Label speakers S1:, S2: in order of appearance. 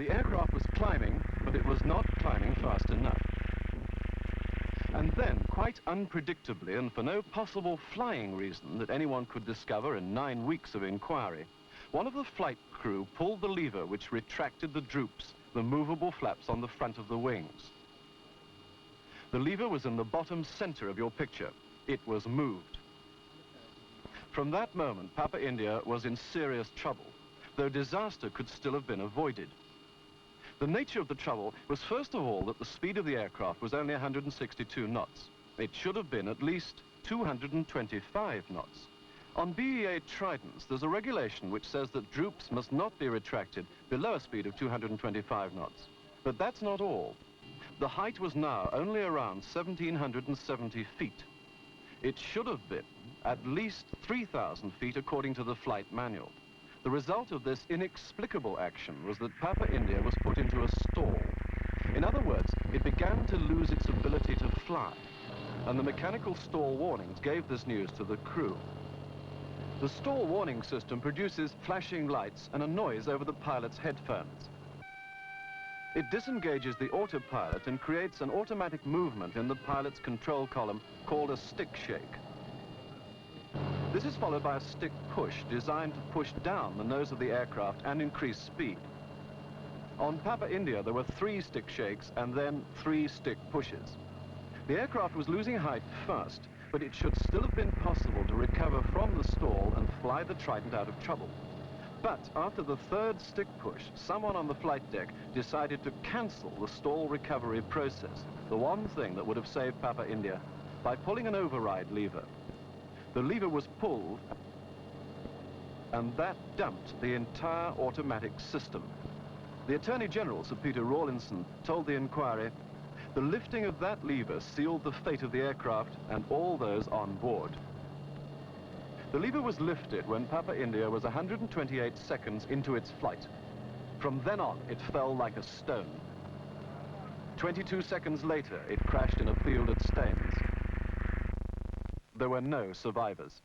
S1: The aircraft was climbing, but it was not climbing fast enough. And then, quite unpredictably, and for no possible flying reason that anyone could discover in 9 weeks of inquiry, one of the flight crew pulled the lever which retracted the droops, the movable flaps on the front of the wings. The lever was in the bottom center of your picture. It was moved. From that moment, Papa India was in serious trouble, though disaster could still have been avoided. The nature of the trouble was, first of all, that the speed of the aircraft was only 162 knots. It should have been at least 225 knots. On BEA Tridents, there's a regulation which says that droops must not be retracted below a speed of 225 knots. But that's not all. The height was now only around 1,770 feet. It should have been at least 3,000 feet according to the flight manual. The result of this inexplicable action was that Papa India was put into a stall. In other words, it began to lose its ability to fly, and the mechanical stall warnings gave this news to the crew. The stall warning system produces flashing lights and a noise over the pilot's headphones. It disengages the autopilot and creates an automatic movement in the pilot's control column called a stick shake. This is followed by a stick push designed to push down the nose of the aircraft and increase speed. On Papa India, there were 3 stick shakes and then 3 stick pushes. The aircraft was losing height fast, but it should still have been possible to recover from the stall and fly the Trident out of trouble. But after the 3rd stick push, someone on the flight deck decided to cancel the stall recovery process, the one thing that would have saved Papa India, by pulling an override lever. The lever was pulled, and that dumped the entire automatic system. The Attorney General, Sir Peter Rawlinson, told the Enquiry, "The lifting of that lever sealed the fate of the aircraft and all those on board." The lever was lifted when Papa India was 128 seconds into its flight. From then on, it fell like a stone. 22 seconds later, it crashed in a field at Staines. There were no survivors.